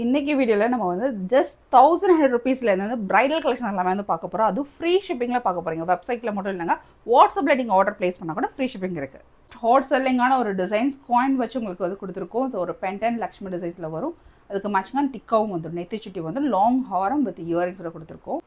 இன்னைக்கு வீடியோவில் நம்ம வந்து ஜஸ்ட் 1100 ருபீஸ்லேருந்து வந்து பிரைடல் கலெக்ஷன் எல்லாமே வந்து பார்க்க போகிறோம். அதுவும் ஃப்ரீ ஷிப்பிங்கில் பார்க்க போகிறீங்க. வெப்சைட்டில் மட்டும் இல்லைங்க, வாட்ஸ்அப்பில் நீங்கள் ஆர்டர் ப்ளேஸ் பண்ணால் கூட ஃப்ரீ ஷிப்பிங் இருக்குது. ஹாட் செல்லிங்கான ஒரு டிசைன்ஸ் காயின் வச்சு உங்களுக்கு வந்து கொடுத்துருக்கோம். ஸோ ஒரு பென்டன் லக்ஷ்மி டிசைன்ஸில் வரும். அதுக்கு மேட்சிங்கான டிக்காவும் வந்துடும். நெத்தி சுட்டி வந்து லாங் ஹாரம் வித் இயரிங்ஸோட கொடுத்துருக்கோம்.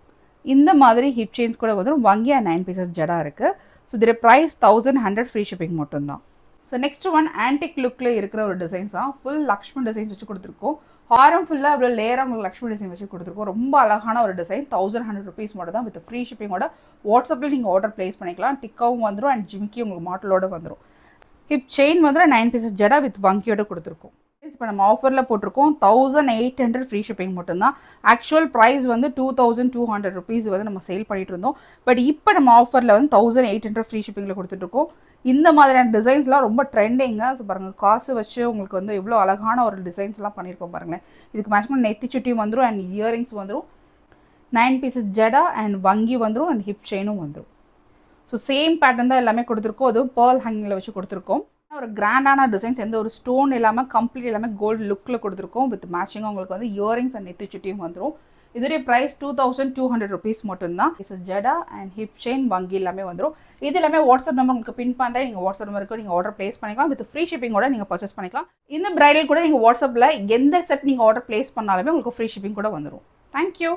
இந்த மாதிரி ஹிப் செயின்ஸ் கூட வந்துடும். வங்கியா 9 பீசஸ் ஜடா இருக்குது. ஸோ இதோட ப்ரைஸ் 1100 ஃப்ரீ ஷிப்பிங் மட்டும்தான். ஸோ நெக்ஸ்ட் ஒன் ஆன்டிக் லுக்கில் இருக்கிற ஒரு டிசைன்ஸ் தான். ஃபுல் லக்ஷ்மி டிசைன்ஸ் வச்சு கொடுத்துருக்கோம். ஹாரம் ஃபுல்லாக இவ்வளோ லேயராக உங்களுக்கு லக்ஷ்மி டிசைன் வச்சு கொடுத்துருக்கோம். ரொம்ப அழகான ஒரு டிசைன். 1100 ருபீஸ் மட்டும் தான் வித் ஃப்ரீ ஷிப்பிங்கோட. வாட்ஸ்அப்பில் நீங்கள் ஆர்டர் ப்ளேஸ் பண்ணிக்கலாம். டிக்காவும் வந்துடும் அண்ட் ஜிமிக்கி உங்களுக்கு மாட்டலோட வந்துடும். ஹிப் செயின் வந்து 9 பீசஸ் ஜடா வித் வங்கியோட கொடுத்துருக்கோம். இப்போ நம்ம ஆஃபரில் போட்டிருக்கோம் 1800 ஃப்ரீ ஷிப்பிங் மட்டும்தான். ஆக்சுவல் ப்ரைஸ் வந்து 2200 ருபீஸ் வந்து நம்ம சேல் பண்ணிட்டு இருந்தோம். பட் இப்போ நம்ம ஆஃபரில் வந்து 1800 ஃப்ரீ ஷிப்பிங்கில் கொடுத்துட்ருக்கோம். இந்த மாதிரியான டிசைன்ஸ்லாம் ரொம்ப ட்ரெண்டிங்க. ஸோ பாருங்கள், காசு வச்சு உங்களுக்கு வந்து எவ்வளோ அழகான ஒரு டிசைன்ஸ்லாம் பண்ணியிருக்கோம் பாருங்களேன். இதுக்கு மேக்ஸிமம் நெத்தி சுட்டியும் வந்துடும் அண்ட் இயரிங்ஸ் வந்துடும். 9 பீசஸ் ஜடா அண்ட் வங்கி வந்துடும் அண்ட் ஹிப் செயினும் வந்துடும். ஸோ சேம் பேட்டர்ன் தான் எல்லாமே கொடுத்துருக்கோம். அதுவும் பேர்ல் ஹேங்கிங்கில் வச்சு கொடுத்துருக்கோம். ஒரு கிராண்டான டிசைன்ஸ், எந்த ஒரு ஸ்டோன் இல்லாமல் கம்ப்ளீட் எல்லாமே கோல்டு லுக்கில் கொடுத்துருக்கோம். வித் மேட்சிங் உங்களுக்கு வந்து இயரிங்ஸ் அண்ட் நெத்தி சுட்டியும் வந்துடும். இதோடைய ப்ரைஸ் 2200 ருபீஸ் மட்டும்தான். ஜடா அண்ட் ஹிப் செயின் வங்கி எல்லாமே வந்துடும். இது எல்லாமே வாட்ஸ்அப் நம்பர் உங்களுக்கு பின் பண்ணுறேன். நீங்கள் வாட்ஸ்அப் நம்பருக்கு நீங்கள் ஆர்டர் ப்ளேஸ் பண்ணிக்கலாம். வித் ஃப்ரீ ஷிப்பிங்கோட நீங்கள் பர்ச்சேஸ் பண்ணிக்கலாம். இந்த பிரைடல் கூட நீங்கள் வாட்ஸ்அப்பில் எந்த செட் நீங்கள் ஆர்டர் ப்ளேஸ் பண்ணாலுமே உங்களுக்கு ஃப்ரீ ஷிப்பிங் கூட வந்துடும். தேங்க்யூ.